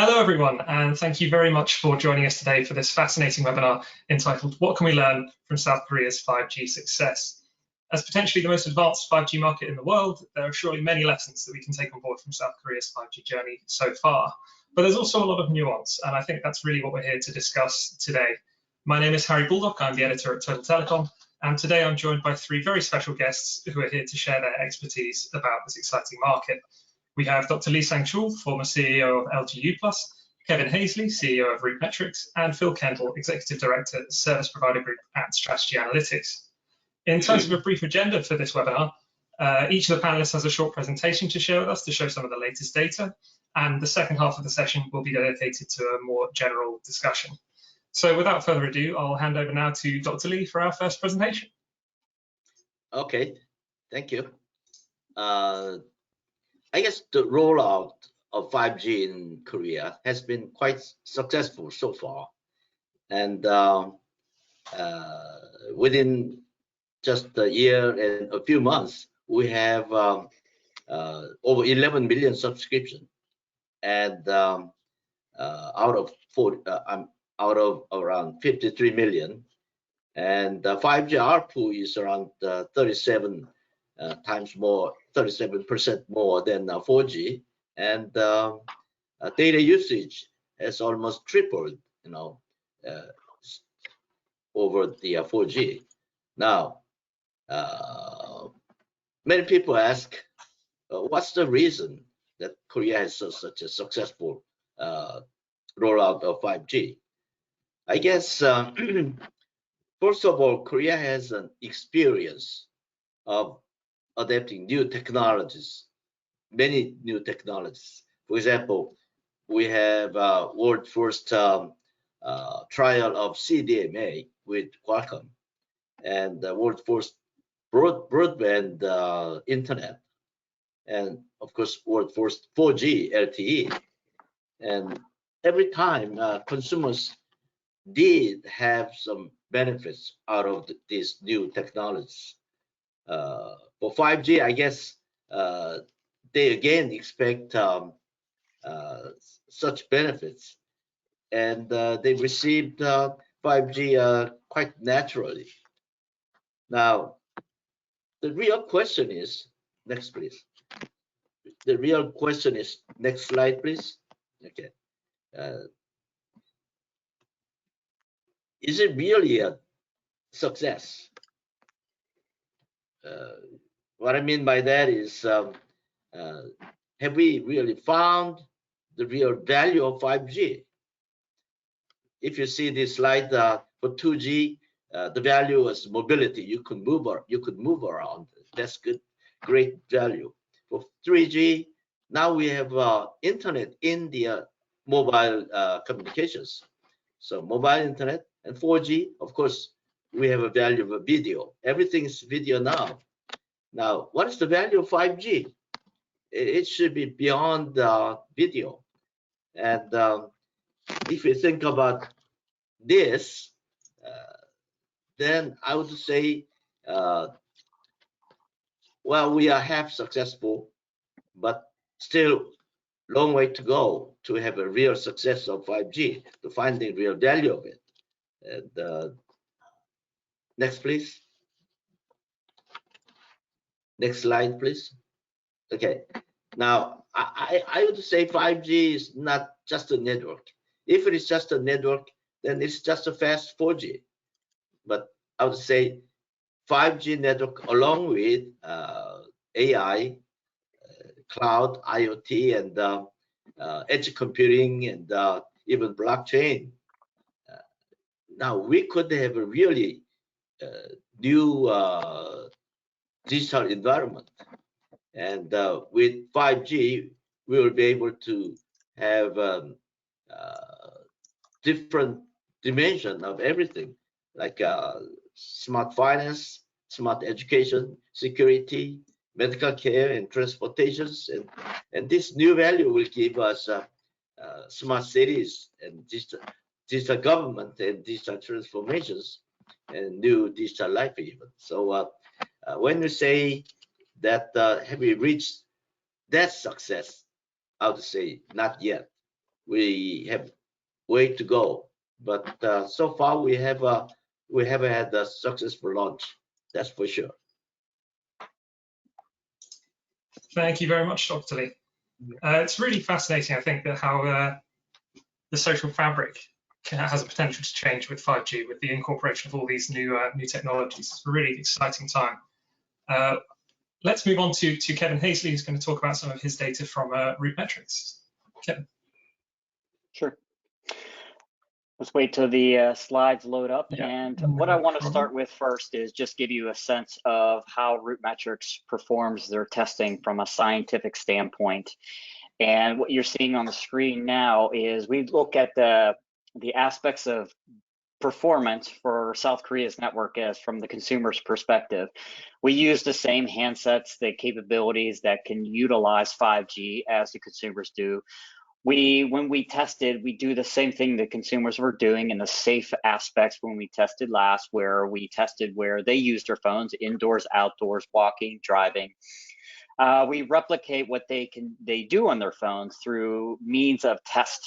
Hello everyone, and thank you very much for joining us today for this fascinating webinar entitled What Can We Learn from South Korea's 5G Success? As potentially the most advanced 5G market in the world, there are surely many lessons that we can take on board from South Korea's 5G journey so far. But there's also a lot of nuance, and I think that's really what we're here to discuss today. My name is Harry Baldock, I'm the editor at Total Telecom, and today I'm joined by three very special guests who are here to share their expertise about this exciting market. We have Dr. Lee Sangchul, former CEO of LGU+, Kevin Hasley, CEO of RootMetrics, and Phil Kendall, Executive Director, Service Provider Group at Strategy Analytics. In terms of a brief agenda for this webinar, each of the panelists has a short presentation to share with us to show some of the latest data, and the second half of the session will be dedicated to a more general discussion. So without further ado, I'll hand over now to Dr. Lee for our first presentation. Okay, thank you. I guess the rollout of 5G in Korea has been quite successful so far. And within just a year and a few months, we have over 11 million subscriptions. And out of around 53 million. And 5G ARPU is around 37% more than 4G, and data usage has almost tripled, over the 4G. Now, many people ask, what's the reason that Korea has such a successful rollout of 5G? I guess, first of all, Korea has an experience of adapting new technologies, many new technologies. For example, we have world first trial of CDMA with Qualcomm, and the world first broadband internet, and of course world first 4G LTE. And every time consumers did have some benefits out of these new technologies. For 5G, I guess they again expect such benefits, and they received 5G quite naturally. Now, the real question is, next please. The real question is, next slide please. Okay. Is it really a success? What I mean by that is, have we really found the real value of 5G? If you see this slide for 2G, the value is mobility. You could move around. That's good, great value. For 3G, now we have internet in the mobile communications. So mobile internet, and 4G, of course, we have a value of a video. Everything is video now. Now, what is the value of 5G? It should be beyond video. And if you think about this, then I would say, well, we are half successful, but still long way to go to have a real success of 5G, to find the real value of it. And next, please. Next slide, please. Okay. Now, I would say 5G is not just a network. If it is just a network, then it's just a fast 4G. But I would say 5G network along with AI, cloud, IoT, and edge computing, and even blockchain. Now, we could have a really new digital environment, and with 5G we will be able to have different dimension of everything, like smart finance, smart education, security, medical care, and transportations, and this new value will give us smart cities and digital government and digital transformations and new digital life even. So when you say that have we reached that success, I would say not yet. we have way to go. But so far we haven't had a successful launch. That's for sure. Thank you very much, Dr. Lee. It's really fascinating, I think, that how the social fabric has a potential to change with 5G, with the incorporation of all these new technologies. It's a really exciting time. Let's move on to Kevin Hasley, who's going to talk about some of his data from RootMetrics. Kevin. Sure. Let's wait till the slides load up. Yeah, and what I want to start with first is just give you a sense of how RootMetrics performs their testing from a scientific standpoint. And what you're seeing on the screen now is we look at the aspects of performance for South Korea's network as from the consumer's perspective. We use the same handsets, the capabilities that can utilize 5G as the consumers do. When we tested, we do the same thing the consumers were doing in the safe aspects when we tested last, where we tested where they used their phones, indoors, outdoors, walking, driving. We replicate what they do on their phones through means of test.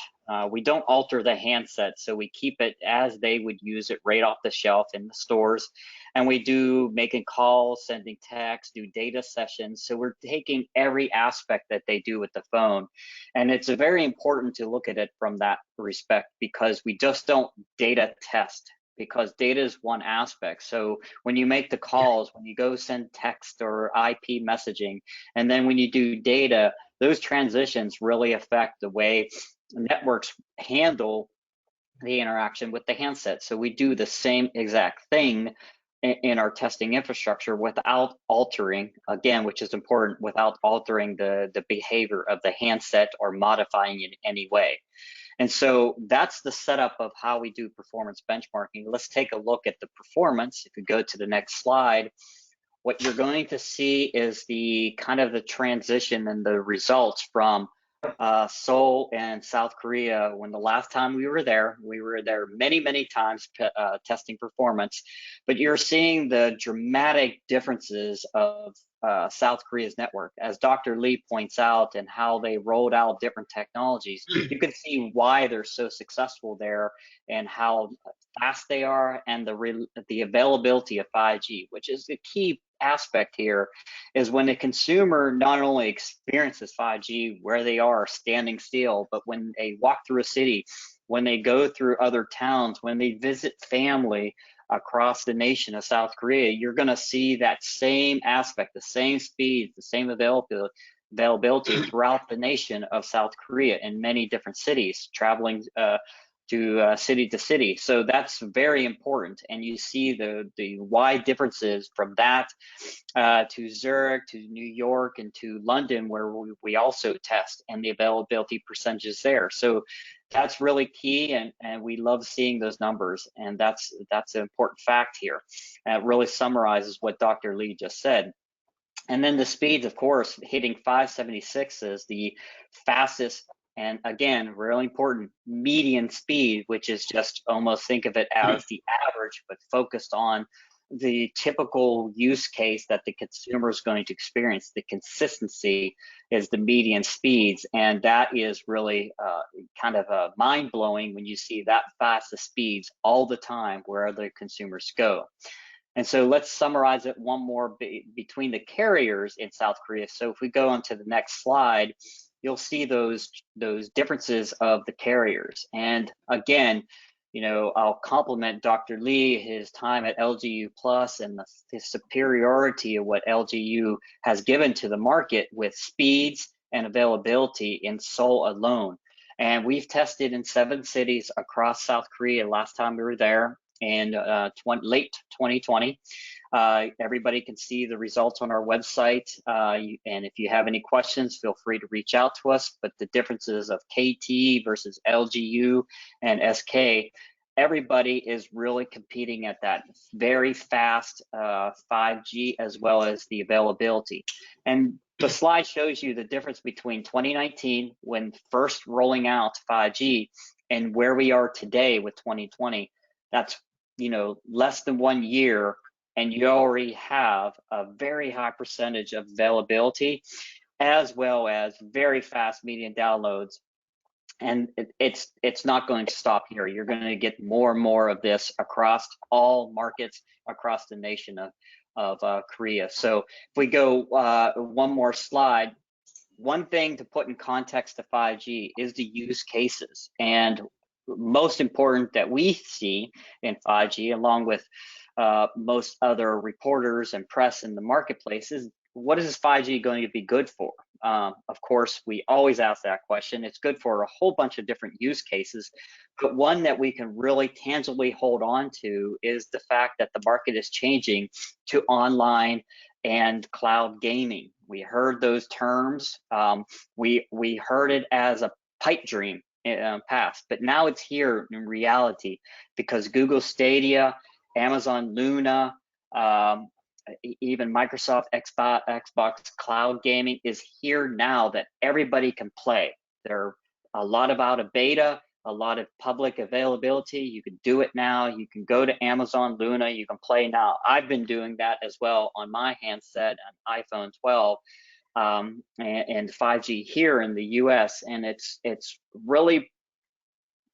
We don't alter the handset, so we keep it as they would use it right off the shelf in the stores. And we do making calls, sending texts, do data sessions. So we're taking every aspect that they do with the phone. And it's very important to look at it from that respect, because we just don't data test, because data is one aspect. So when you make the calls, when you go send text or IP messaging, and then when you do data, those transitions really affect the way networks handle the interaction with the handset. So we do the same exact thing in our testing infrastructure without altering, again, which is important, without altering the behavior of the handset or modifying it in any way. And so that's the setup of how we do performance benchmarking. Let's take a look at the performance. If you go to the next slide, what you're going to see is the kind of the transition and the results from Seoul and South Korea. When the last time we were there many, many times testing performance, but you're seeing the dramatic differences of South Korea's network. As Dr. Lee points out, and how they rolled out different technologies, you can see why they're so successful there and how fast they are, and the availability of 5G, which is the key aspect here, is when the consumer not only experiences 5G where they are standing still, but when they walk through a city, when they go through other towns, when they visit family across the nation of South Korea, you're going to see that same aspect, the same speed, the same availability throughout the nation of South Korea in many different cities, traveling to city to city. So that's very important. And you see the wide differences from that to Zurich, to New York, and to London, where we also test, and the availability percentages there. So that's really key, and we love seeing those numbers, and that's an important fact here. It really summarizes what Dr. Lee just said. And then the speeds, of course, hitting 576 is the fastest, and again, really important, median speed, which is just almost think of it as the average, but focused on the typical use case that the consumer is going to experience. The consistency is the median speeds, and that is really kind of mind-blowing when you see that fast of speeds all the time where the consumers go. And so let's summarize it one more between the carriers in South Korea. So if we go on to the next slide, you'll see those differences of the carriers. And again, you know, I'll compliment Dr. Lee, his time at LGU Plus, and the superiority of what LGU has given to the market with speeds and availability in Seoul alone. And we've tested in 7 cities across South Korea last time we were there in late 2020. Everybody can see the results on our website. And if you have any questions, feel free to reach out to us. But the differences of KT versus LGU and SK, everybody is really competing at that very fast 5G, as well as the availability. And the slide shows you the difference between 2019, when first rolling out 5G, and where we are today with 2020. That's, you know, less than 1 year, and you already have a very high percentage of availability, as well as very fast median downloads. And it's not going to stop here. You're going to get more and more of this across all markets across the nation of Korea. So if we go one more slide, one thing to put in context to 5G is the use cases. And most important that we see in 5G, along with most other reporters and press in the marketplace, is what is 5G going to be good for? Of course, we always ask that question. It's good for a whole bunch of different use cases, but one that we can really tangibly hold on to is the fact that the market is changing to online and cloud gaming. We heard those terms. We heard it as a pipe dream in past, but now it's here in reality because Google Stadia, Amazon Luna, even Microsoft Xbox Cloud Gaming is here now that everybody can play. There are a lot of out of beta, a lot of public availability. You can do it now. You can go to Amazon Luna. You can play now. I've been doing that as well on my handset, an iPhone 12, and 5G here in the US. And it's really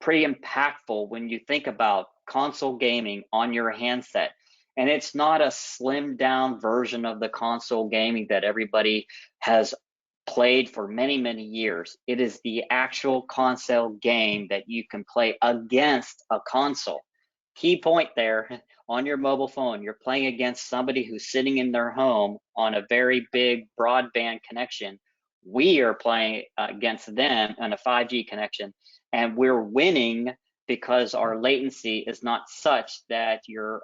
pretty impactful when you think about console gaming on your handset. And it's not a slimmed down version of the console gaming that everybody has played for many, many years. It is the actual console game that you can play against a console. Key point there, on your mobile phone, you're playing against somebody who's sitting in their home on a very big broadband connection. We are playing against them on a 5G connection, and we're winning because our latency is not such that you're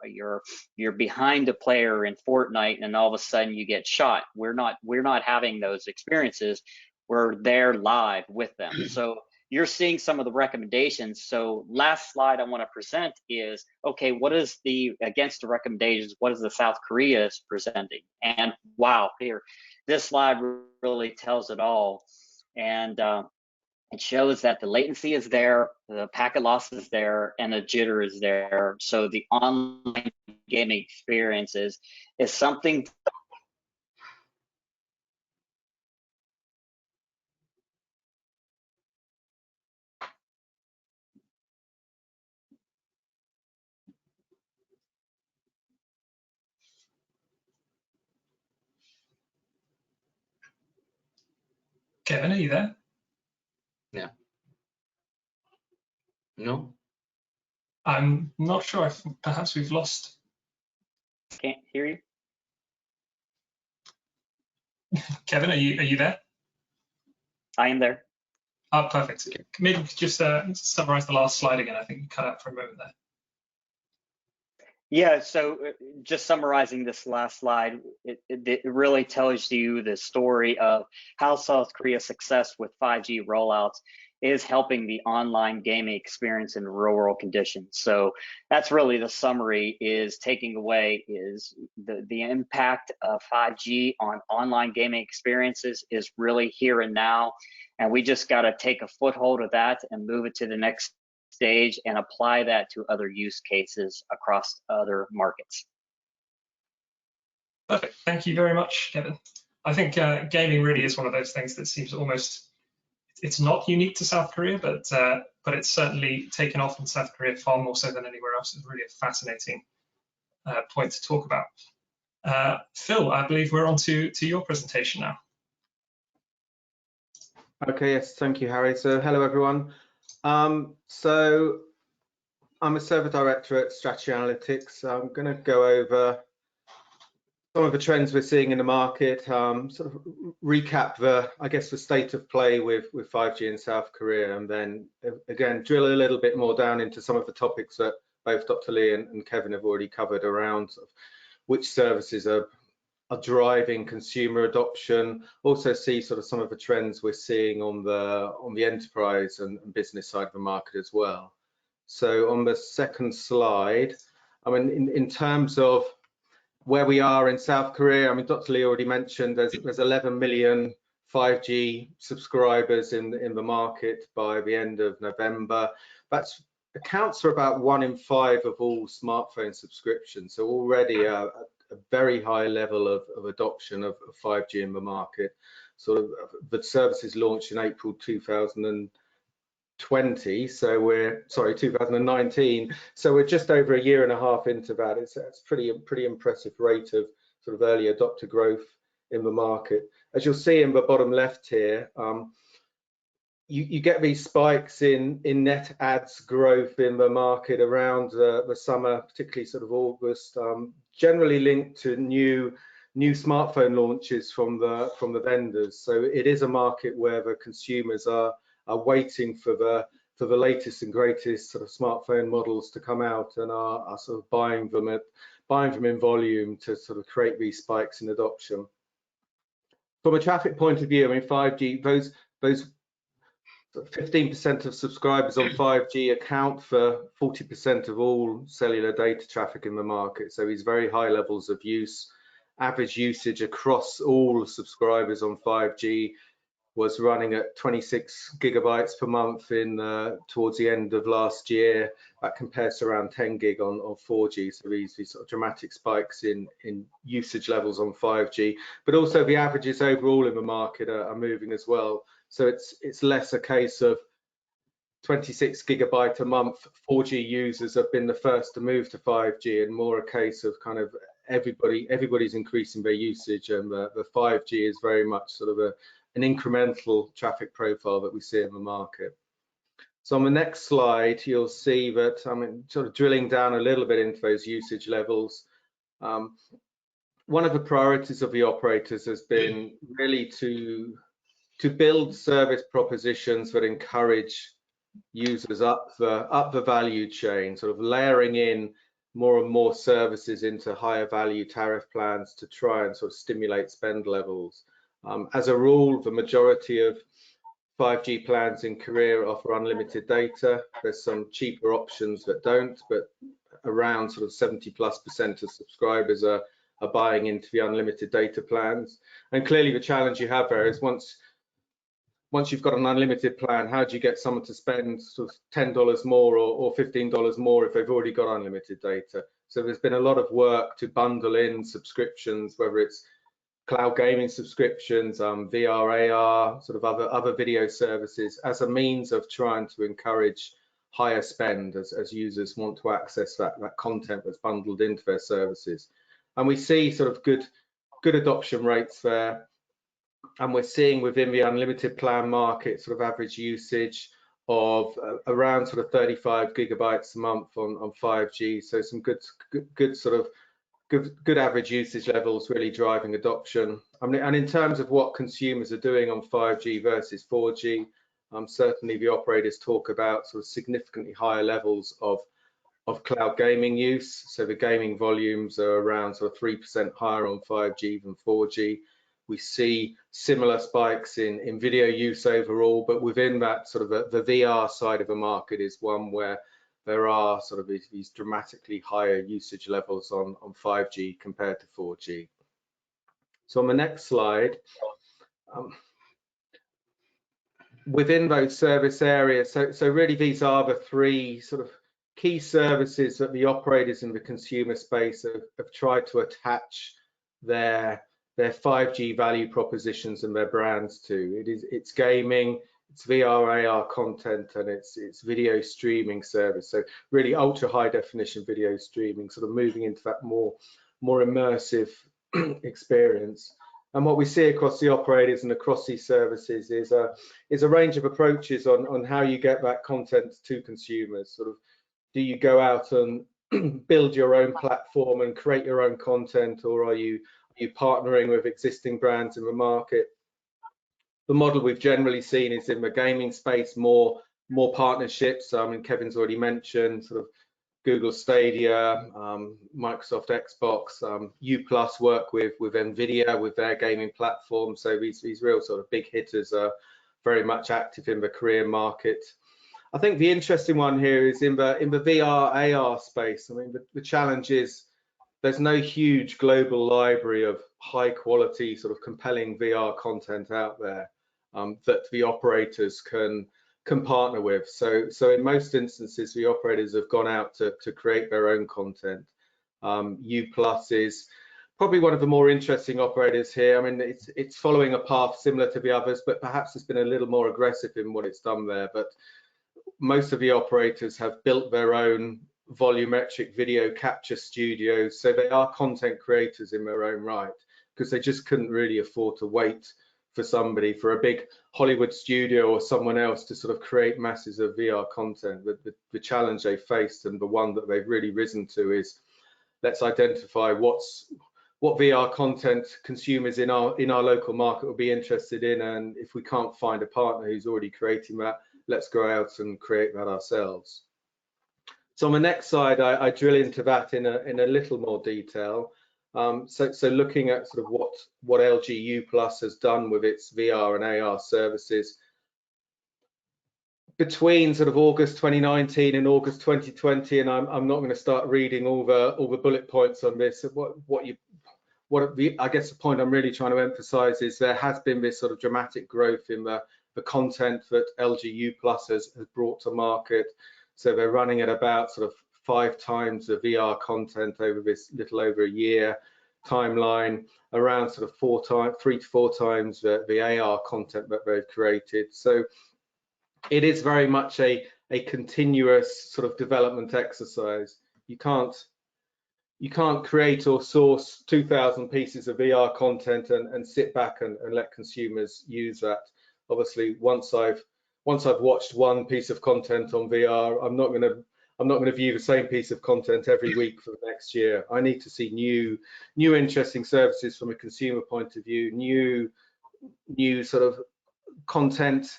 behind a player in Fortnite and all of a sudden you get shot. We're not having those experiences. We're there live with them. So you're seeing some of the recommendations. So last slide I want to present is, okay, what is against the recommendations, what is the South Korea is presenting? And wow, here, this slide really tells it all. And it shows that the latency is there, the packet loss is there, and the jitter is there. So the online gaming experiences is something. Kevin, are you there? Yeah. No? I'm not sure if perhaps we've lost. Can't hear you. Kevin, are you there? I am there. Oh, perfect. Maybe just summarize the last slide again. I think you cut out for a moment there. Yeah, so just summarizing this last slide, it really tells you the story of how South Korea's success with 5G rollouts is helping the online gaming experience in real world conditions. So that's really the summary, is taking away is the impact of 5G on online gaming experiences is really here and now. And we just got to take a foothold of that and move it to the next stage and apply that to other use cases across other markets. Perfect. Thank you very much, Kevin. I think gaming really is one of those things that seems almost, it's not unique to South Korea, but it's certainly taken off in South Korea far more so than anywhere else. It's really a fascinating point to talk about. Phil, I believe we're on to your presentation now. Okay, yes, thank you, Harry. So hello, everyone. So I'm a server director at Strategy Analytics. I'm going to go over some of the trends we're seeing in the market, sort of recap the state of play with 5G in South Korea, and then again drill a little bit more down into some of the topics that both Dr. Lee and Kevin have already covered around sort of which services are driving consumer adoption. Also see sort of some of the trends we're seeing on the enterprise and business side of the market as well. So on the second slide, I mean, in terms of where we are in South Korea, I mean, Dr. Lee already mentioned there's 11 million 5G subscribers in the market by the end of November. That accounts for about 1 in 5 of all smartphone subscriptions. So already a very high level of adoption of 5G in the market. Sort of the services launched in April 2000 2020, so we're sorry 2019, so we're just over a year and a half into that. It's pretty impressive rate of sort of early adopter growth in the market. As you'll see in the bottom left here, you get these spikes in net adds growth in the market around the summer, particularly sort of August, generally linked to new smartphone launches from the vendors. So it is a market where the consumers are waiting for the latest and greatest sort of smartphone models to come out, and are sort of buying them in volume to sort of create these spikes in adoption. From a traffic point of view, I mean, 5G, those 15% of subscribers on 5G account for 40% of all cellular data traffic in the market. So these very high levels of use. Average usage across all subscribers on 5G was running at 26 gigabytes per month towards the end of last year. That compares to around 10 gig on 4G. So these sort of dramatic spikes in usage levels on 5G, but also the averages overall in the market are moving as well. So it's less a case of 26 gigabyte a month 4G users have been the first to move to 5G, and more a case of kind of everybody's increasing their usage, and the 5G is very much sort of an incremental traffic profile that we see in the market. So on the next slide, you'll see that, I mean, sort of drilling down a little bit into those usage levels. One of the priorities of the operators has been really to build service propositions that encourage users up the value chain, sort of layering in more and more services into higher value tariff plans to try and sort of stimulate spend levels. As a rule, the majority of 5G plans in Korea offer unlimited data. There's some cheaper options that don't, but around sort of 70+% of subscribers are buying into the unlimited data plans. And clearly the challenge you have there is once you've got an unlimited plan, how do you get someone to spend sort of $10 more or $15 more if they've already got unlimited data? So there's been a lot of work to bundle in subscriptions, whether it's cloud gaming subscriptions, VR, AR, sort of other video services, as a means of trying to encourage higher spend as users want to access that content that's bundled into their services. And we see sort of good adoption rates there. And we're seeing within the unlimited plan market sort of average usage of around sort of 35 gigabytes a month on 5G. So some good average usage levels really driving adoption. I mean, and in terms of what consumers are doing on 5G versus 4G, certainly the operators talk about sort of significantly higher levels of cloud gaming use. So the gaming volumes are around sort of 3% higher on 5G than 4G. We see similar spikes in video use overall, but within that sort of the VR side of the market is one where there are sort of these dramatically higher usage levels on 5G compared to 4G. So on the next slide, within those service areas, so really these are the three sort of key services that the operators in the consumer space have tried to attach their 5G value propositions and their brands to. It's gaming, it's VR, AR content, and it's video streaming service. So really ultra high definition video streaming, sort of moving into that more immersive experience. And what we see across the operators and across these services is a range of approaches on how you get that content to consumers. Sort of, do you go out and build your own platform and create your own content, or are you partnering with existing brands in the market? The model we've generally seen is in the gaming space, more partnerships. I mean, Kevin's already mentioned sort of Google Stadia, Microsoft Xbox, U+ work with Nvidia with their gaming platform. So these real sort of big hitters are very much active in the Korean market. I think the interesting one here is in the VR AR space. I mean, the challenge is there's no huge global library of high quality sort of compelling VR content out there that the operators can partner with. So in most instances, the operators have gone out to create their own content. U+ is probably one of the more interesting operators here. I mean, it's following a path similar to the others, but perhaps it's been a little more aggressive in what it's done there. But most of the operators have built their own volumetric video capture studios, so they are content creators in their own right, because they just couldn't really afford to wait for somebody, for a big Hollywood studio or someone else to sort of create masses of VR content. The challenge they faced, and the one that they've really risen to, is let's identify what VR content consumers in our local market will be interested in, and if we can't find a partner who's already creating that, let's go out and create that ourselves. So on the next slide, I drill into that in a little more detail. So looking at sort of what LG U+ has done with its VR and AR services between sort of August 2019 and August 2020, and I'm not going to start reading all the bullet points on this. I guess the point I'm really trying to emphasize is there has been this sort of dramatic growth in the content that LG U+ has brought to market. So they're running at about sort of 5 times the VR content over this little over a year timeline, around sort of 3 to 4 times the AR content that they've created. So it is very much a continuous sort of development exercise. You can't create or source 2,000 pieces of VR content and sit back and let consumers use that. Obviously, once I've watched one piece of content on VR, I'm not going to view the same piece of content every week for the next year. I need to see new interesting services from a consumer point of view, new sort of content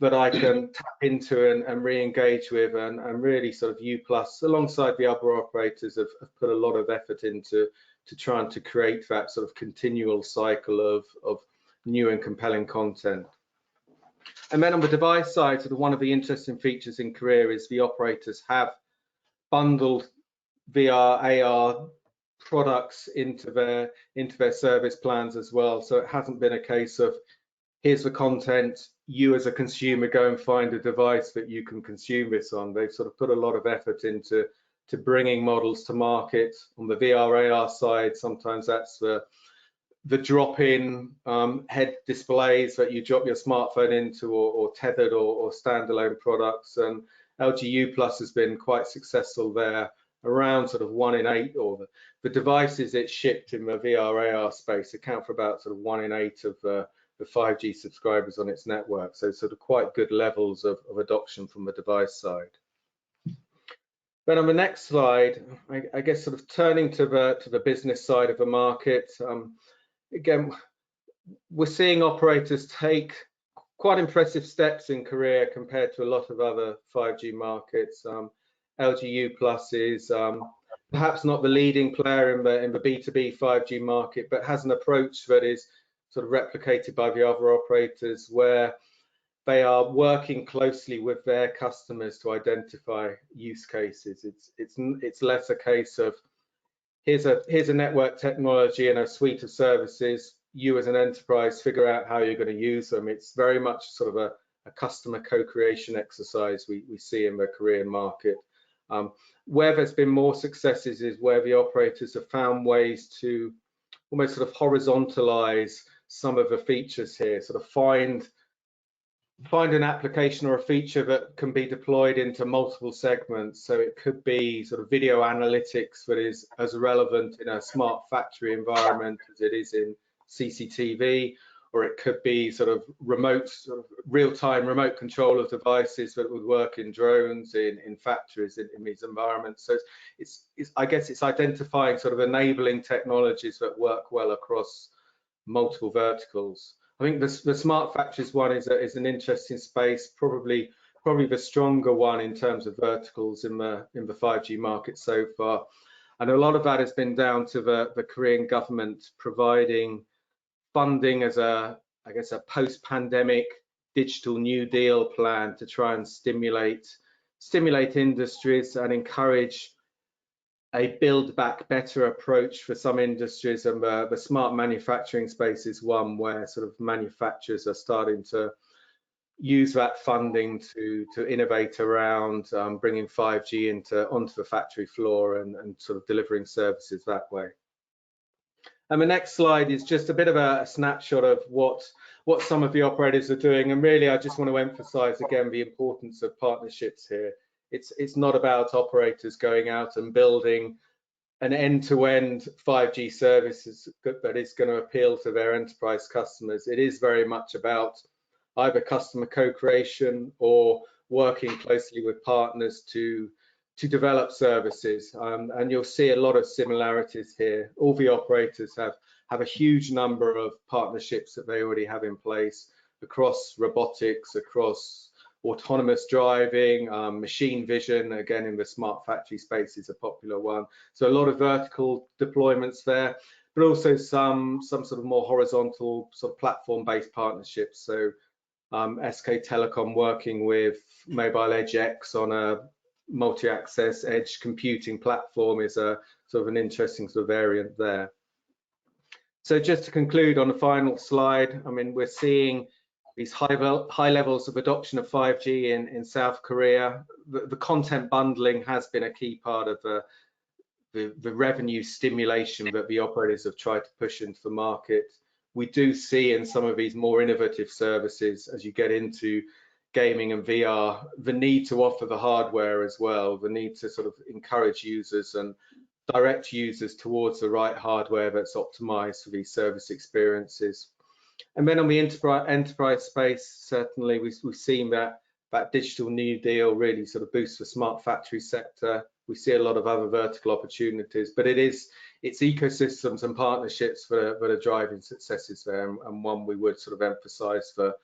that I can tap into and re-engage with, and really sort of U+, alongside the other operators, have put a lot of effort into trying to create that sort of continual cycle of new and compelling content. And then on the device side, sort of one of the interesting features in Korea is the operators have bundled VR, AR products into their service plans as well. So it hasn't been a case of, here's the content, you as a consumer go and find a device that you can consume this on. They've sort of put a lot of effort into bringing models to market. On the VR, AR side, sometimes that's the drop-in head displays that you drop your smartphone into, or tethered or standalone products. And LG U+ has been quite successful there. Around sort of 1 in 8, or the devices it shipped in the VR, AR space account for about sort of 1 in 8 of the 5G subscribers on its network. So sort of quite good levels of adoption from the device side. Then on the next slide, I guess sort of turning to the business side of the market. Again, we're seeing operators take quite impressive steps in Korea compared to a lot of other 5G markets. LG U+ is perhaps not the leading player in the B2B 5G market, but has an approach that is sort of replicated by the other operators, where they are working closely with their customers to identify use cases. It's less a case of, here's a network technology and a suite of services, you as an enterprise figure out how you're going to use them. It's very much sort of a customer co-creation exercise we see in the Korean market. Where there's been more successes is where the operators have found ways to almost sort of horizontalize some of the features here, sort of find an application or a feature that can be deployed into multiple segments. So it could be sort of video analytics that is as relevant in a smart factory environment as it is in CCTV, or it could be sort of real-time remote control of devices that would work in drones, in factories, in these environments. So I guess it's identifying sort of enabling technologies that work well across multiple verticals. I think the smart factories one is an interesting space, probably the stronger one in terms of verticals in the 5G market so far. And a lot of that has been down to the Korean government providing funding as I guess a post-pandemic digital New Deal plan to try and stimulate industries and encourage a build back better approach for some industries. And the smart manufacturing space is one where sort of manufacturers are starting to use that funding to innovate around bringing 5G onto the factory floor and sort of delivering services that way. And the next slide is just a bit of a snapshot of what what some of the operators are doing. And really, I just want to emphasize again the importance of partnerships here. It's not about operators going out and building an end-to-end 5G services that is going to appeal to their enterprise customers. It is very much about either customer co-creation or working closely with partners to develop services. And you'll see a lot of similarities here. All the operators have a huge number of partnerships that they already have in place across robotics, across autonomous driving, machine vision, again in the smart factory space is a popular one. So a lot of vertical deployments there, but also some sort of more horizontal sort of platform-based partnerships. So SK Telecom working with Mobile Edge X on a multi-access edge computing platform is a sort of an interesting sort of variant there. So just to conclude on the final slide, I mean, we're seeing these high levels of adoption of 5G in South Korea. The content bundling has been a key part of the revenue stimulation that the operators have tried to push into the market. We do see in some of these more innovative services, as you get into gaming and VR, the need to offer the hardware as well, the need to sort of encourage users and direct users towards the right hardware that's optimized for these service experiences. And then on the enterprise space, certainly we've seen that digital new deal really sort of boost the smart factory sector. We see a lot of other vertical opportunities, but it's ecosystems and partnerships that are driving successes there, and one we would sort of emphasize for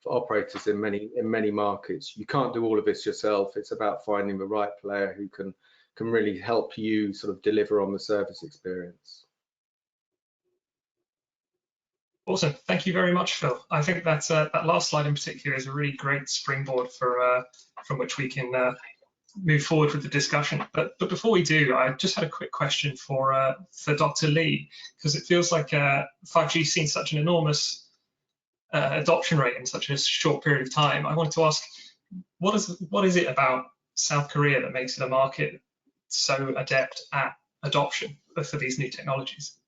operators in many markets. You can't do all of this yourself. It's about finding the right player who can really help you sort of deliver on the service experience. Awesome, thank you very much, Phil. I think that's that last slide in particular is a really great springboard for from which we can move forward with the discussion. But before we do, I just had a quick question for Dr. Lee, because it feels like 5G's seen such an enormous adoption rate in such a short period of time. I wanted to ask, what is it about South Korea that makes it a market so adept at adoption for these new technologies?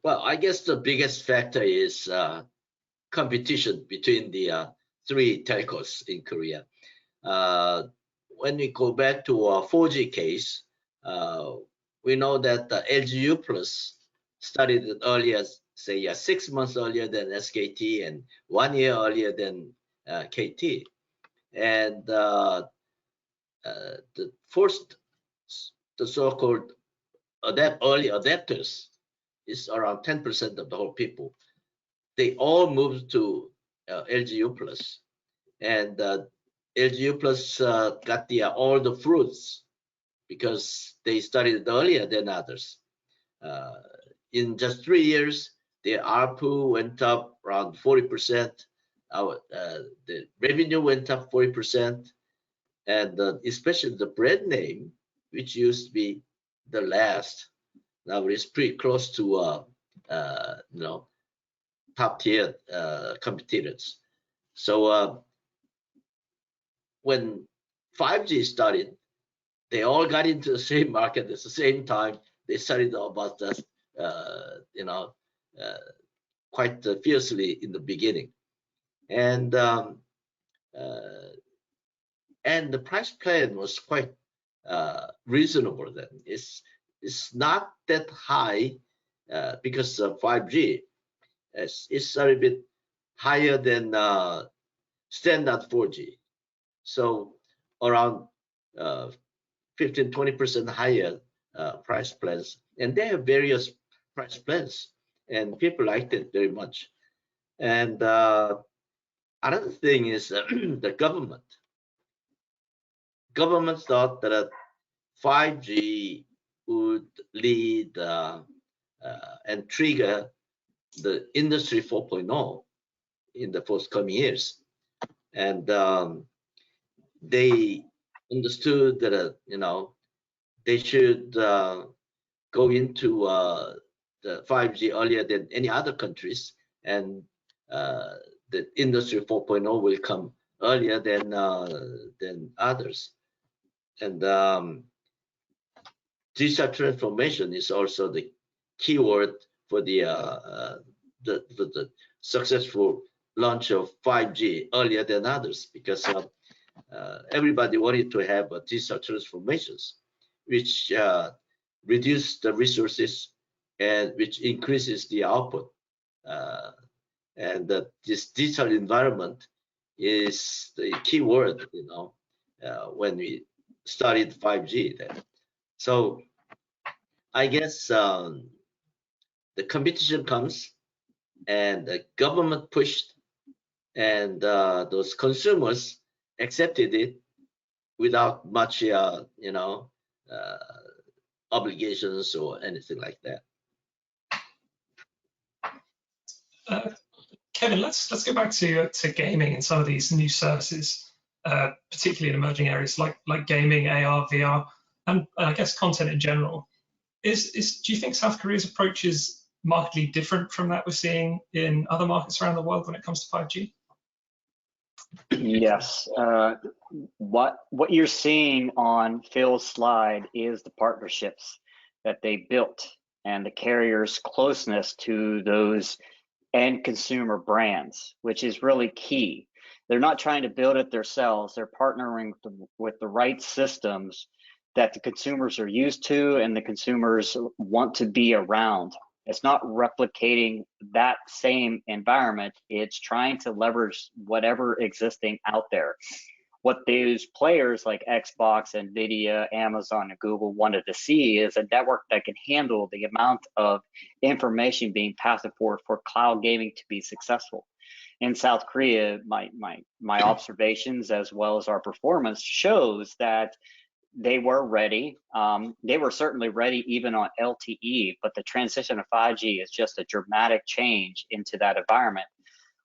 Well, I guess the biggest factor is competition between the three telcos in Korea. When we go back to a 4G case, we know that the LGU Plus started earlier, say 6 months earlier than SKT and 1 year earlier than KT. And the so-called early adapters is around 10% of the whole people. They all moved to LGU Plus, and LGU Plus got all the fruits because they started earlier than others. In just 3 years, their ARPU went up around 40%. The revenue went up 40%, and especially the brand name, which used to be the last, now it's pretty close to top tier competitors. So when 5G started, they all got into the same market at the same time. They started about that, quite fiercely in the beginning, and the price plan was quite reasonable then. It's not that high because of 5G. It's a little bit higher than standard 4G. So around 15-20% higher price plans. And they have various price plans, and people liked it very much. And another thing is the government. Government thought that 5G would lead and trigger the Industry 4.0 in the forthcoming years, and they understood that they should go into the 5G earlier than any other countries, and the Industry 4.0 will come earlier than others. And digital transformation is also the keyword for the successful launch of 5G earlier than others, because everybody wanted to have digital transformations, which reduce the resources and which increases the output. And this digital environment is the key word, when we started 5G then. So I guess the competition comes, and the government pushed, and those consumers accepted it without much, obligations or anything like that. Kevin, let's go back to gaming and some of these new services, particularly in emerging areas like gaming, AR, VR, and I guess content in general. Do you think South Korea's approach is markedly different from that we're seeing in other markets around the world when it comes to 5G? Yes. What you're seeing on Phil's slide is the partnerships that they built and the carriers' closeness to those end consumer brands, which is really key. They're not trying to build it themselves. They're partnering with the right systems that the consumers are used to and the consumers want to be around. It's not replicating that same environment. It's trying to leverage whatever existing out there. What those players like Xbox, Nvidia, Amazon, and Google wanted to see is a network that can handle the amount of information being passed forward for cloud gaming to be successful. In South Korea, my observations as well as our performance shows that they were ready. They were certainly ready even on LTE, but the transition to 5G is just a dramatic change into that environment,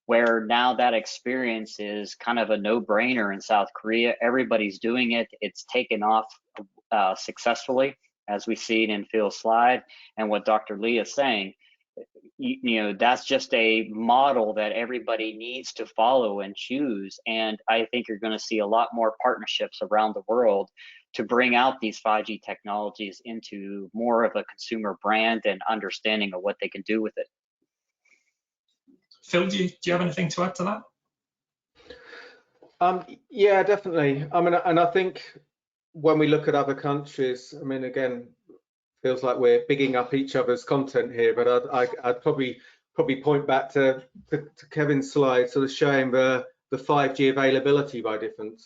where now that experience is kind of a no-brainer in South Korea. Everybody's doing it. It's taken off successfully, as we see it in Phil's slide, and what Dr. Lee is saying. That's just a model that everybody needs to follow and choose. And I think you're going to see a lot more partnerships around the world to bring out these 5G technologies into more of a consumer brand and understanding of what they can do with it. Phil, do you have anything to add to that? Yeah, definitely. I mean, and I think when we look at other countries, I mean, again, feels like we're bigging up each other's content here, but I'd probably point back to Kevin's slide, sort of showing the 5G availability by different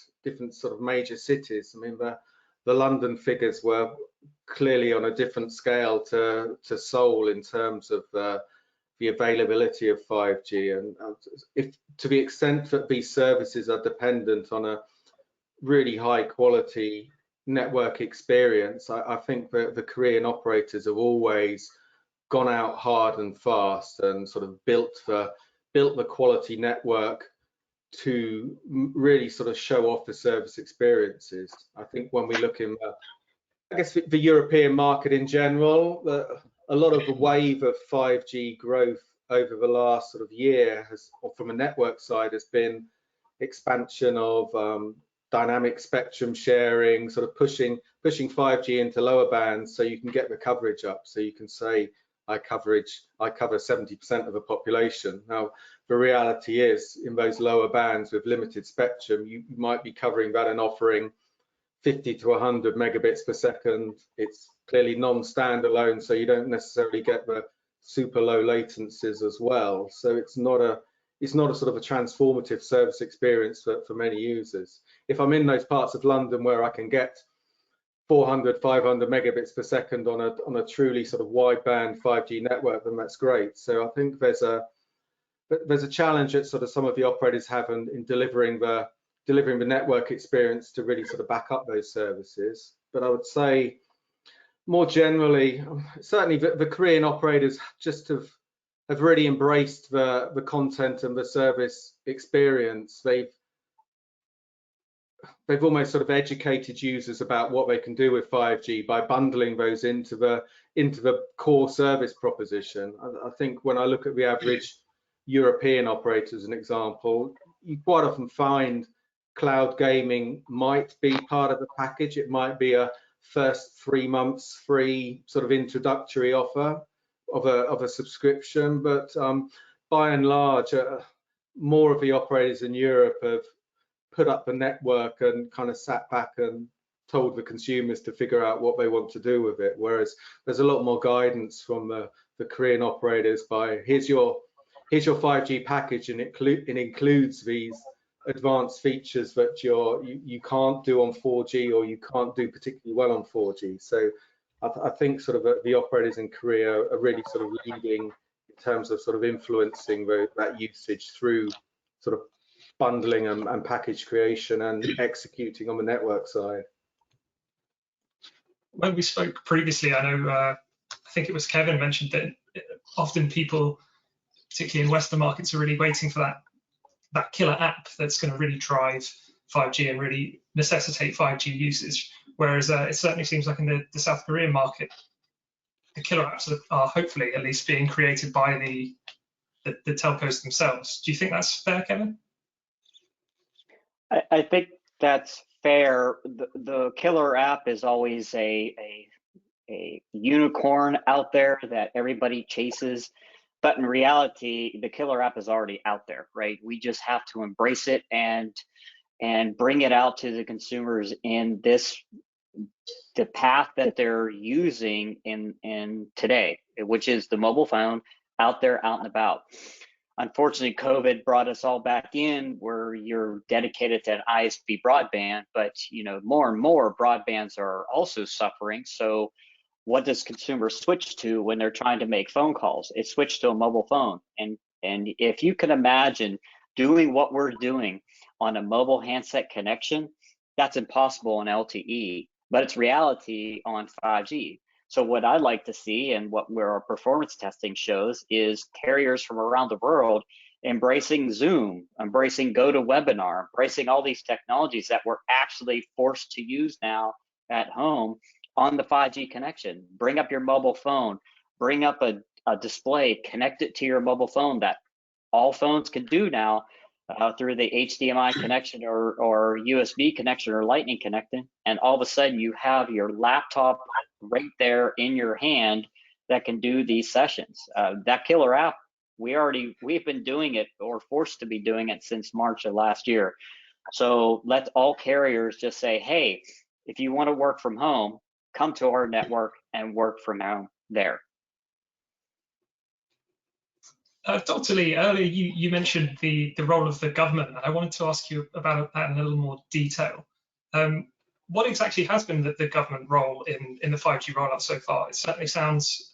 sort of major cities. I mean, the London figures were clearly on a different scale to Seoul in terms of the availability of 5G, and if to the extent that these services are dependent on a really high quality network experience, I think that the Korean operators have always gone out hard and fast and sort of built the quality network to really sort of show off the service experiences. I think when we look in I guess the European market in general, a lot of the wave of 5G growth over the last sort of year or from a network side, has been expansion of dynamic spectrum sharing, sort of pushing 5G into lower bands so you can get the coverage up. So you can say, I cover 70% of the population. Now, the reality is, in those lower bands with limited spectrum, you might be covering that and offering 50 to 100 megabits per second. It's clearly non-standalone, so you don't necessarily get the super low latencies as well. So it's not a sort of a transformative service experience for many users. If I'm in those parts of London where I can get 400, 500 megabits per second on a truly sort of wideband 5G network, then that's great. So I think there's a challenge that sort of some of the operators have in delivering the network experience to really sort of back up those services. But I would say more generally, certainly the Korean operators just have really embraced the content and the service experience. They've almost sort of educated users about what they can do with 5G by bundling those into the core service proposition. I think when I look at the average European operator as an example, you quite often find cloud gaming might be part of the package. It might be a first 3 months free sort of introductory offer of a subscription, but by and large, more of the operators in Europe have put up the network and kind of sat back and told the consumers to figure out what they want to do with it. Whereas there's a lot more guidance from the Korean operators by here's your 5G package, and it includes these advanced features that you can't do on 4G, or you can't do particularly well on 4G. So I think sort of the operators in Korea are really sort of leading in terms of sort of influencing that usage through sort of bundling and package creation and executing on the network side. When we spoke previously, I know, I think it was Kevin mentioned that often people, particularly in Western markets, are really waiting for that killer app that's going to really drive 5G and really necessitate 5G usage. Whereas it certainly seems like in the South Korean market, the killer apps are hopefully at least being created by the telcos themselves. Do you think that's fair, Kevin? I think that's fair. The killer app is always a unicorn out there that everybody chases, but in reality, the killer app is already out there, right? We just have to embrace it and bring it out to the consumers in the path that they're using in today, which is the mobile phone out there, out and about. Unfortunately, COVID brought us all back in where you're dedicated to an ISP broadband, but more and more broadbands are also suffering. So what does consumers switch to when they're trying to make phone calls? It's switched to a mobile phone. And if you can imagine doing what we're doing on a mobile handset connection, that's impossible on LTE, but it's reality on 5G. So what I'd like to see, and where our performance testing shows, is carriers from around the world embracing Zoom, embracing GoToWebinar, embracing all these technologies that we're actually forced to use now at home on the 5G connection. Bring up your mobile phone, bring up a display, connect it to your mobile phone that all phones can do now through the HDMI connection or USB connection or Lightning connection, and all of a sudden you have your laptop right there in your hand that can do these sessions. That killer app, we've been doing it, or forced to be doing it, since March of last year. So let all carriers just say, hey, if you want to work from home, come to our network and work from home there. Dr. Lee, earlier you mentioned the role of the government, and I wanted to ask you about that in a little more detail. What exactly has been the government role in the 5G rollout so far? It certainly sounds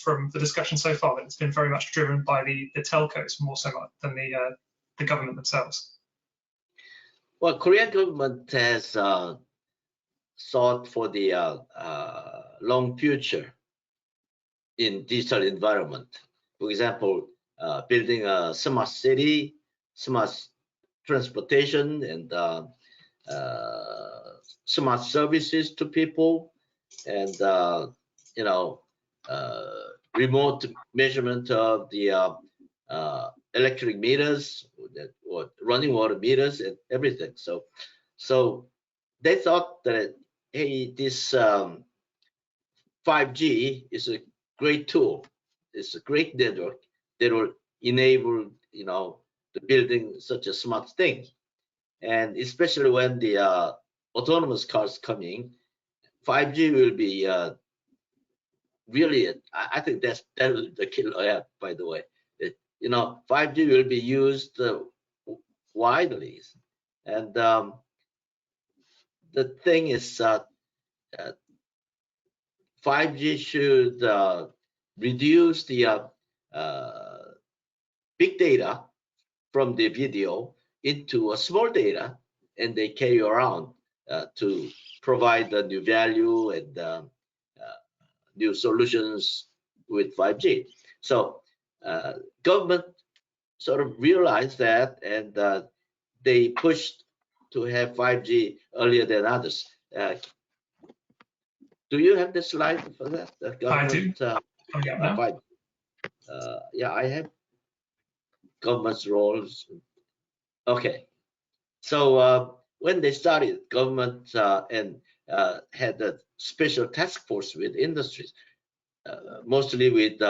from the discussion so far that it's been very much driven by the telcos more so than the government themselves. Well, Korean government has sought for the long future in digital environment. For example, building a smart city, smart transportation, and smart services to people, and remote measurement of the electric meters, or running water meters, and everything. So they thought that, hey, this 5G is a great tool. It's a great network that will enable, the building such a smart thing. And especially when the autonomous cars coming, 5G will be really, I think that's the killer app, by the way. 5G will be used widely. And the thing is, 5G should reduce the big data from the video into a small data, and they carry around to provide the new value and new solutions with 5G. So government sort of realized that, and they pushed to have 5G earlier than others. Do you have the slide for that? The government, I do. Yeah, I have government's roles. Okay, so when they started, government and had a special task force with industries, mostly with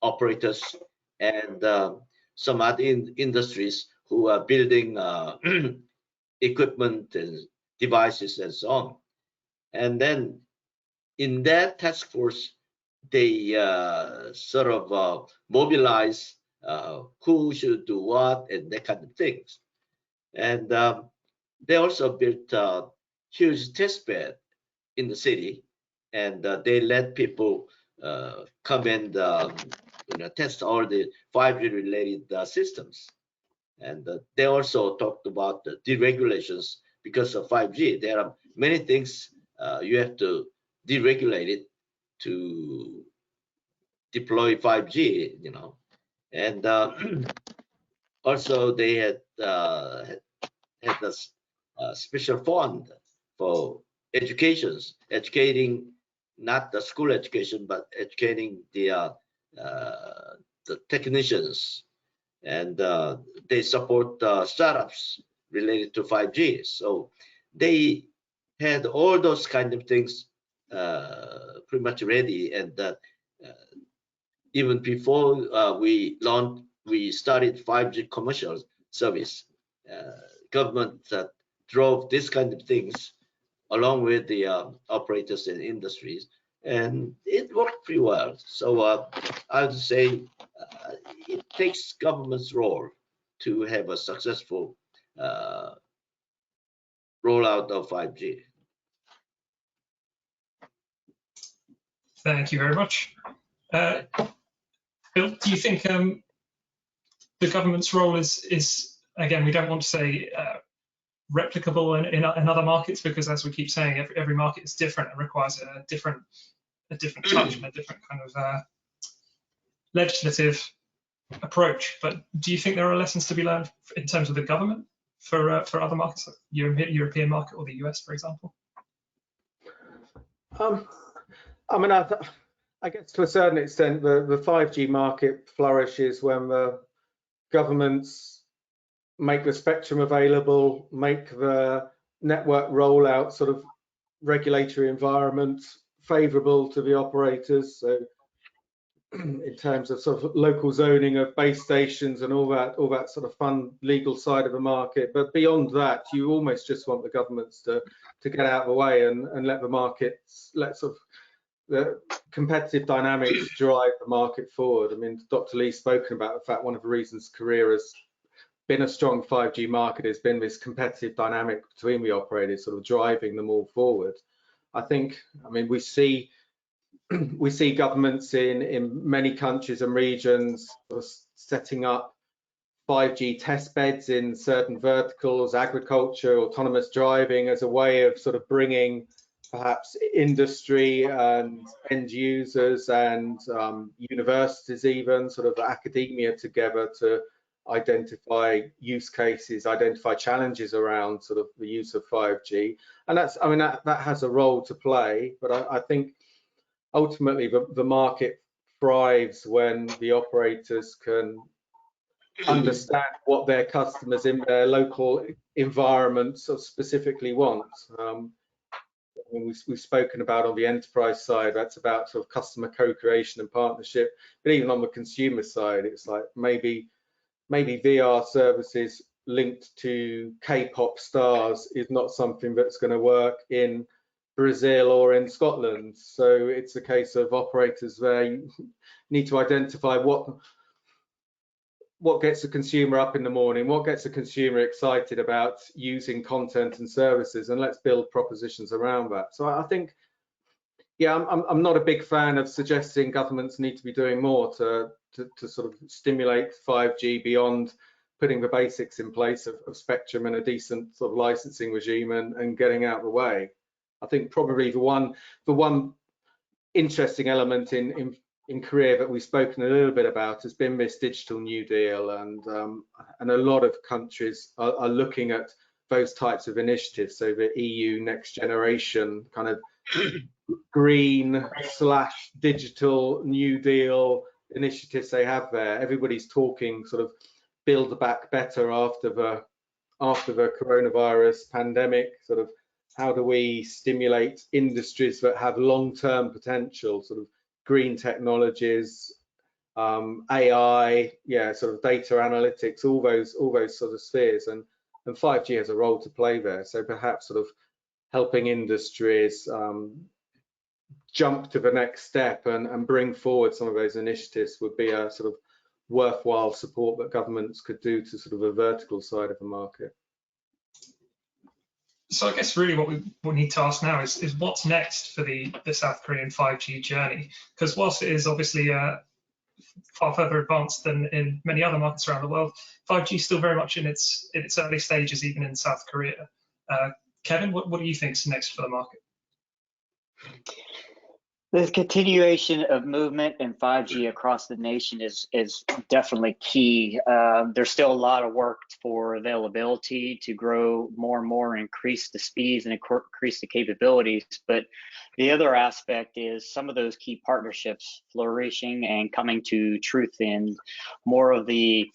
operators, and some other industries who are building equipment and devices and so on. And then in that task force, they sort of mobilize who should do what and that kind of things. And they also built a huge test bed in the city, and they let people come and test all the 5G related systems. And they also talked about the deregulations because of 5G. There are many things you have to deregulate it to deploy 5G, and also they had a special fund for educating not the school education, but educating the technicians, and they support startups related to 5G. So they had all those kind of things pretty much ready, and even before we started 5G commercial service. Government drove this kind of things along with the operators and industries, and it worked pretty well. So I would say it takes government's role to have a successful rollout of 5G. Thank you very much. Bill, do you think the government's role is, again, we don't want to say replicable in other markets, because as we keep saying, every market is different and requires a different touch and a different kind of legislative approach. But do you think there are lessons to be learned in terms of the government for other markets, like European market or the US, for example? I mean, I guess to a certain extent, the 5G market flourishes when the governments make the spectrum available, make the network rollout sort of regulatory environment favourable to the operators. So in terms of sort of local zoning of base stations and all that sort of fun legal side of the market. But beyond that, you almost just want the governments to get out of the way and let the markets, let sort of the competitive dynamics drive the market forward. I mean, Dr. Lee's spoken about the fact one of the reasons Korea has been a strong 5G market has been this competitive dynamic between the operators sort of driving them all forward. I mean, we see governments in many countries and regions sort of setting up 5G test beds in certain verticals, agriculture, autonomous driving, as a way of sort of bringing perhaps industry and end users and universities, even sort of academia together to identify use cases, identify challenges around sort of the use of 5G. And that's, I mean, that has a role to play, but I think ultimately the market thrives when the operators can understand what their customers in their local environments sort of specifically want. We've spoken about on the enterprise side, that's about sort of customer co-creation and partnership, but even on the consumer side, it's like maybe VR services linked to K-pop stars is not something that's going to work in Brazil or in Scotland. So it's a case of operators there, you need to identify what gets the consumer up in the morning, what gets the consumer excited about using content and services, and let's build propositions around that. So I think, yeah, I'm not a big fan of suggesting governments need to be doing more to sort of stimulate 5G beyond putting the basics in place of spectrum and a decent sort of licensing regime and getting out of the way. I think probably the one interesting element in Korea that we've spoken a little bit about has been this digital New Deal, and a lot of countries are looking at those types of initiatives. So the EU Next Generation kind of green/digital New Deal initiatives they have there. Everybody's talking sort of build back better after the coronavirus pandemic. Sort of how do we stimulate industries that have long-term potential, sort of green technologies, AI, yeah, sort of data analytics, all those sort of spheres, and 5G has a role to play there. So perhaps sort of helping industries jump to the next step and bring forward some of those initiatives would be a sort of worthwhile support that governments could do to sort of a vertical side of the market. So I guess really what we need to ask now is what's next for the South Korean 5G journey? Because whilst it is obviously far further advanced than in many other markets around the world, 5G is still very much in its early stages, even in South Korea. Kevin, what do you think is next for the market? The continuation of movement in 5G across the nation is definitely key. There's still a lot of work for availability to grow more and more, increase the speeds and increase the capabilities. But the other aspect is some of those key partnerships flourishing and coming to truth in more of the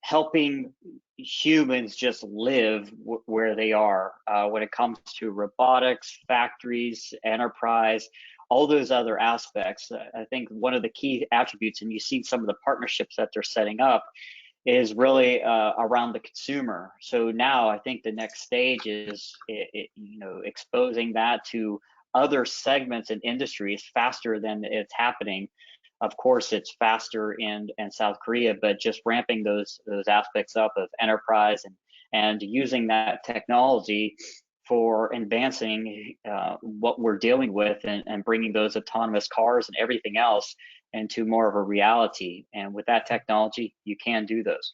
helping humans just live where they are when it comes to robotics, factories, enterprise, all those other aspects. I think one of the key attributes, and you see some of the partnerships that they're setting up, is really around the consumer. So now I think the next stage is exposing that to other segments and industries faster than it's happening. Of course, it's faster in South Korea, but just ramping those aspects up of enterprise and using that technology for advancing what we're dealing with and bringing those autonomous cars and everything else into more of a reality. And with that technology, you can do those.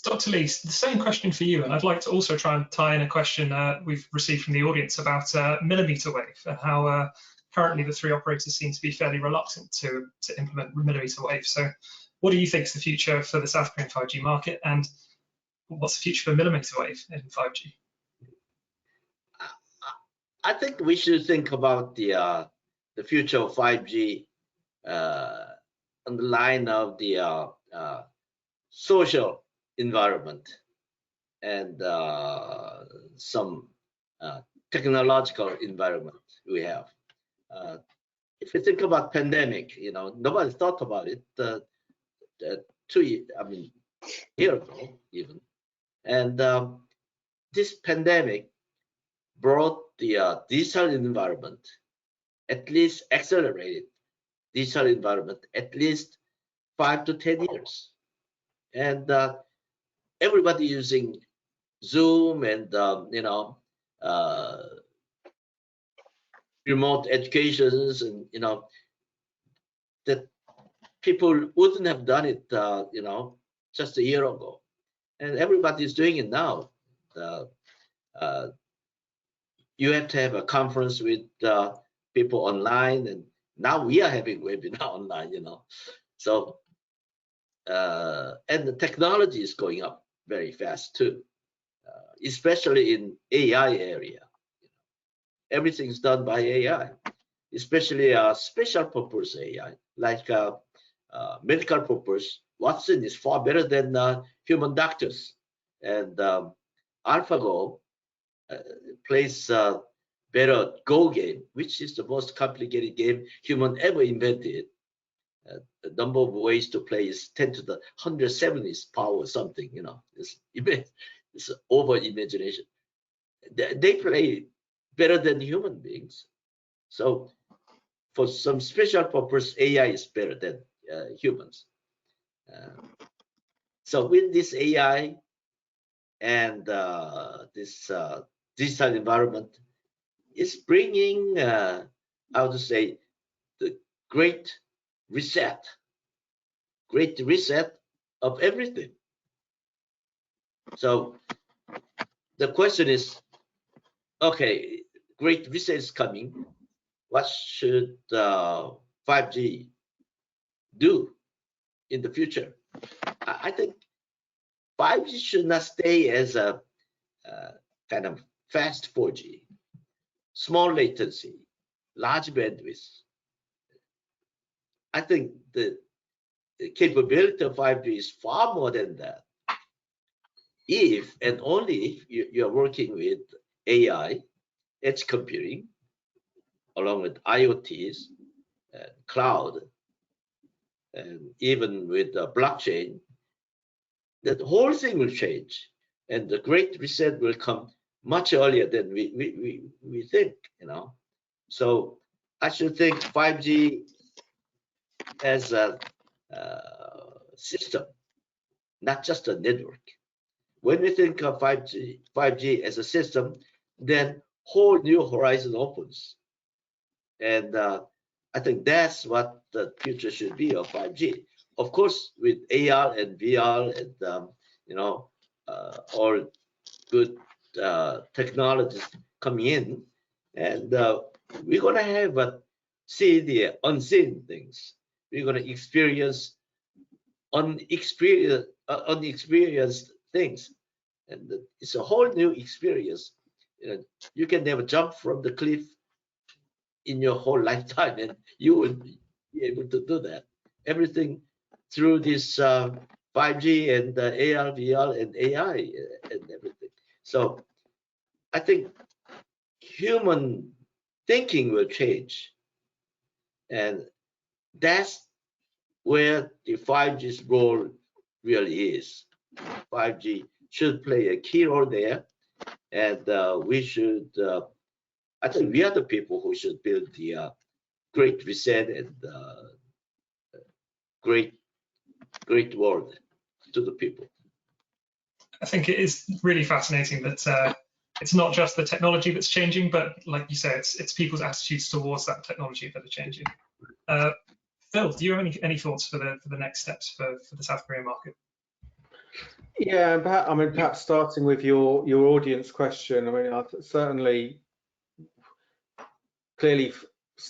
Dr. Lee, the same question for you, and I'd like to also try and tie in a question we've received from the audience about millimeter wave and how currently the three operators seem to be fairly reluctant to implement millimeter wave. So what do you think is the future for the South Korean 5G market, and what's the future for millimeter wave in 5G? I think we should think about the future of 5G on the line of the social environment and some technological environment we have. If you think about pandemic, nobody thought about it 2 years, year ago even. And this pandemic brought the digital environment, at least accelerated digital environment, at least 5 to 10 years. And everybody using Zoom and remote educations, and that people wouldn't have done it just a year ago, and everybody's doing it now. You have to have a conference with people online, and now we are having webinar online, so and the technology is going up very fast too, especially in AI area. Everything's done by AI, especially special purpose AI, like medical purpose. Watson is far better than human doctors, and AlphaGo plays better Go game, which is the most complicated game human ever invented. The number of ways to play is 10 to the 170th power or something. It's over imagination. They play better than human beings. So for some special purpose, AI is better than humans. So with this AI and this digital environment, is bringing, how to say, the great reset of everything. So the question is, okay, great reset is coming. What should 5G do in the future? I think 5G should not stay as a kind of fast 4G, small latency, large bandwidth. I think the capability of 5G is far more than that. If and only if you're working with AI, edge computing, along with IoTs, and cloud, and even with the blockchain, that whole thing will change, and the great reset will come much earlier than we think, you know. So I should think 5G as a system, not just a network. When we think of 5G as a system, then whole new horizon opens. And I think that's what the future should be of 5G. Of course, with AR and VR and you know, all good technologies coming in, and we're gonna have see the unseen things. We're gonna experience unexperienced things, and it's a whole new experience. You can never jump from the cliff in your whole lifetime, and you will be able to do that. Everything through this 5G and AR, VR, and AI and everything. So I think human thinking will change, and that's where the 5G's role really is. 5G should play a key role there, and we should. I think we are the people who should build the great reset and great world to the people. I think it is really fascinating that it's not just the technology that's changing, but like you say, it's people's attitudes towards that technology that are changing. Phil, do you have any thoughts for the next steps for the South Korean market? Yeah, perhaps starting with your audience question. I mean, certainly, clearly,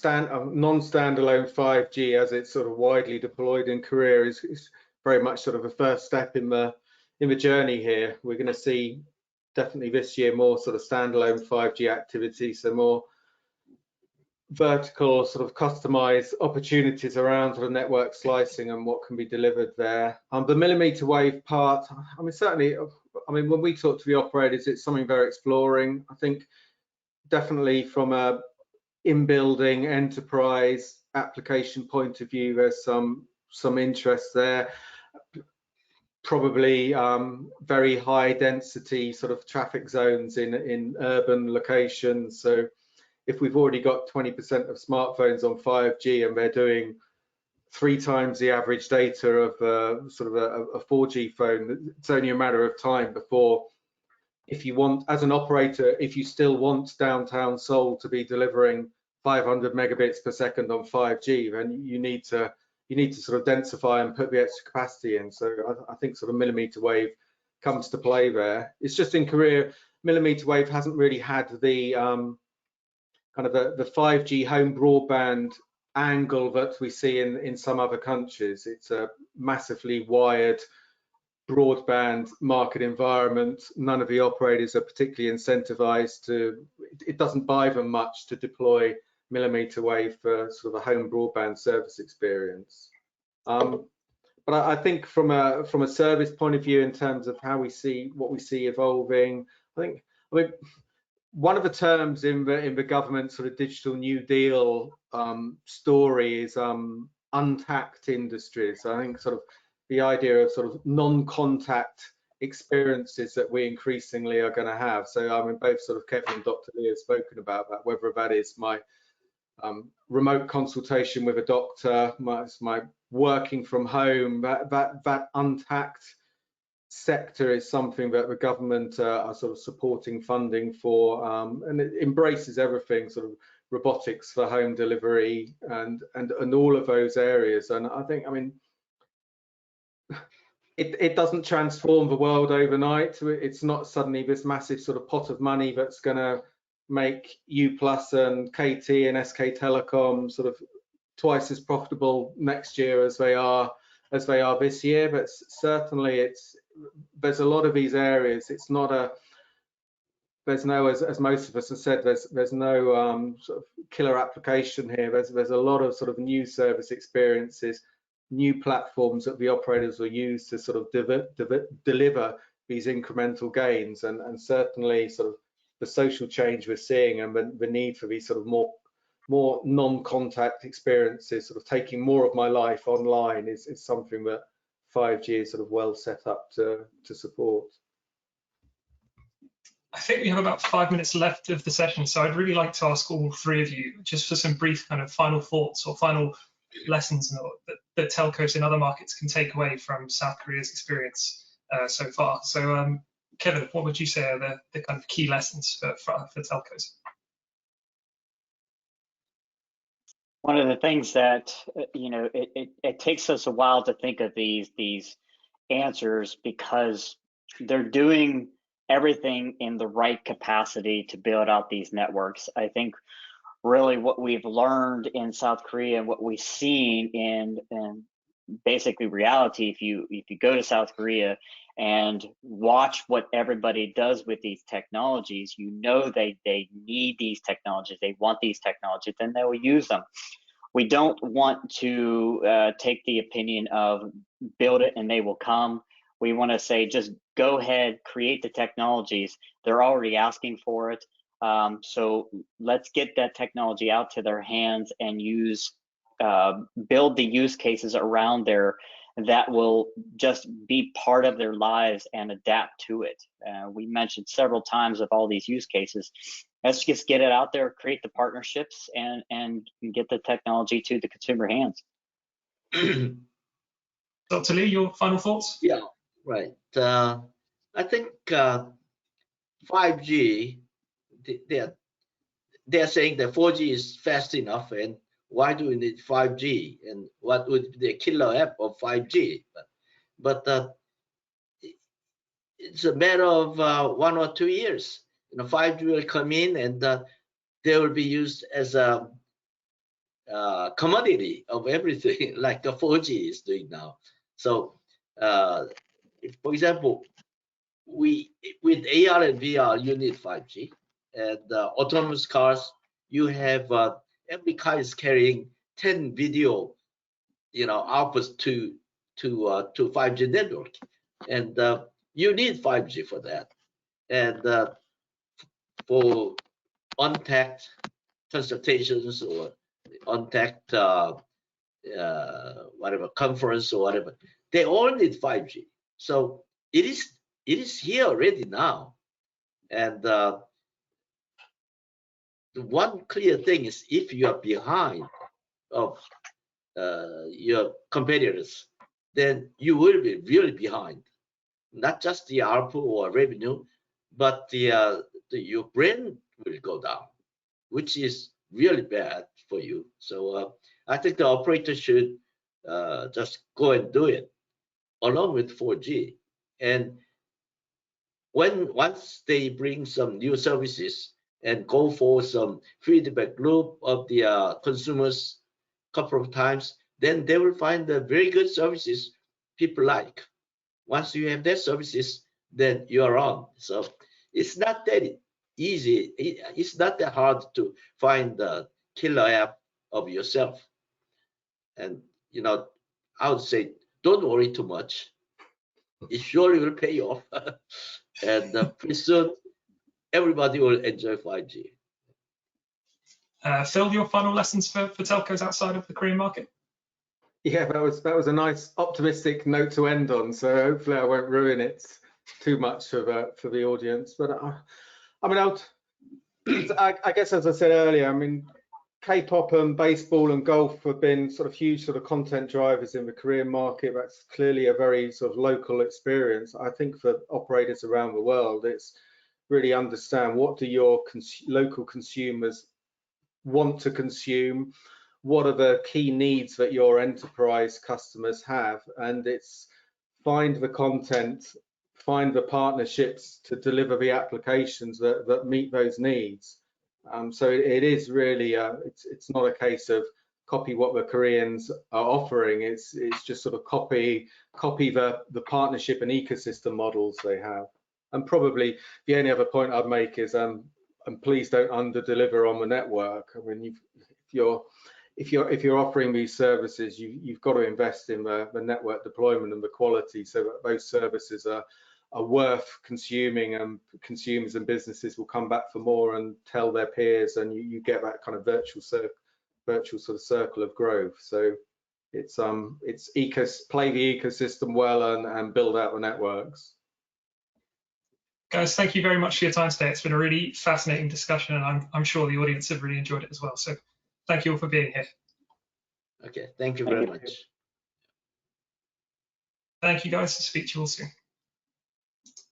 non-standalone 5G, as it's sort of widely deployed in Korea, is very much sort of a first step in the journey here. We're going to see definitely this year more sort of standalone 5G activity, so more vertical sort of customized opportunities around sort of network slicing and what can be delivered there. The millimeter wave part, I mean, certainly, I mean, when we talk to the operators, it's something they're exploring. I think definitely from a in-building enterprise application point of view, there's some interest there. Probably very high density sort of traffic zones in urban locations. So if we've already got 20% of smartphones on 5G and they're doing 3 times the average data of sort of a 4G phone, it's only a matter of time before, if you want, as an operator, if you still want downtown Seoul to be delivering 500 megabits per second on 5G, then you need to sort of densify and put the extra capacity in. So I think sort of millimeter wave comes to play there. It's just in Korea, millimeter wave hasn't really had the kind of the 5G home broadband angle that we see in some other countries. It's a massively wired broadband market environment. None of the operators are particularly incentivized to, it doesn't buy them much to deploy millimeter wave for sort of a home broadband service experience. But I think from a service point of view, in terms of how we see what we see evolving, I mean, one of the terms in the government sort of digital New Deal story is untacked industries. I think sort of the idea of sort of non-contact experiences that we increasingly are going to have. So I mean, both sort of Kevin and Dr. Lee have spoken about that, whether that is my remote consultation with a doctor, my working from home, that untacked sector is something that the government are sort of supporting funding for, and it embraces everything, sort of robotics for home delivery and all of those areas. And I think, I mean, it doesn't transform the world overnight. It's not suddenly this massive sort of pot of money that's going to make U+ and KT and SK Telecom sort of twice as profitable next year as they are this year. But certainly there's a lot of these areas. It's not a, there's no, as most of us have said, there's no sort of killer application here. There's a lot of sort of new service experiences, new platforms that the operators will use to sort of deliver these incremental gains, and certainly sort of the social change we're seeing and the need for these sort of more more non-contact experiences, sort of taking more of my life online is something that 5G is sort of well set up to support. I think we have about 5 minutes left of the session, so I'd really like to ask all three of you just for some brief kind of final thoughts or final lessons that telcos in other markets can take away from South Korea's experience so far. So Kevin, what would you say are the kind of key lessons for telcos? One of the things that, it takes us a while to think of these answers because they're doing everything in the right capacity to build out these networks. I think really what we've learned in South Korea and what we've seen in basically reality, if you go to South Korea and watch what everybody does with these technologies, they need these technologies, they want these technologies, then they will use them. We don't want to take the opinion of build it and they will come. We want to say just go ahead, create the technologies. They're already asking for it. So let's get that technology out to their hands and build the use cases around there that will just be part of their lives and adapt to it. We mentioned several times of all these use cases. Let's just get it out there, create the partnerships, and get the technology to the consumer hands. Dr. Lee, your final thoughts? Yeah, right. I think 5G, they're saying that 4G is fast enough, and why do we need 5G? And what would be the killer app of 5G? But it's a matter of 1 or 2 years. 5G will come in, and they will be used as a commodity of everything, like the 4G is doing now. So, for example, with AR and VR, you need 5G, and autonomous cars, you have every car is carrying 10 video, outputs to 5G network, and you need 5G for that. And for untagged consultations or untagged whatever conference or whatever, they all need 5G. So it is here already now. And the one clear thing is, if you are behind of your competitors, then you will be really behind. Not just the ARPU or revenue, but your brand will go down, which is really bad for you. So I think the operator should just go and do it along with 4G. And once they bring some new services and go for some feedback loop of the consumers a couple of times, then they will find the very good services people like. Once you have their services, then you're on. So it's not that easy. It's not that hard to find the killer app of yourself. And I would say, don't worry too much. It surely will pay off. And pretty soon, everybody will enjoy 5G. Phil, your final lessons for telcos outside of the Korean market? Yeah, that was a nice optimistic note to end on. So hopefully I won't ruin it too much for the audience. But I guess, as I said earlier, K-pop and baseball and golf have been sort of huge sort of content drivers in the Korean market. That's clearly a very sort of local experience. I think for operators around the world, it's really understand, what do your local consumers want to consume? What are the key needs that your enterprise customers have? And it's find the content, find the partnerships to deliver the applications that meet those needs. So it is really, it's not a case of copy what the Koreans are offering. It's just sort of copy the partnership and ecosystem models they have. And probably the only other point I'd make is, and please don't under deliver on the network. If you're offering these services, you've got to invest in the network deployment and the quality, so that those services are worth consuming, and consumers and businesses will come back for more and tell their peers, and you get that kind of virtual sort of circle of growth. So it's play the ecosystem well and build out the networks. Guys, thank you very much for your time today. It's been a really fascinating discussion, and I'm sure the audience have really enjoyed it as well. So thank you all for being here. Okay, thank you very much. Thank you guys. Speak to you all soon.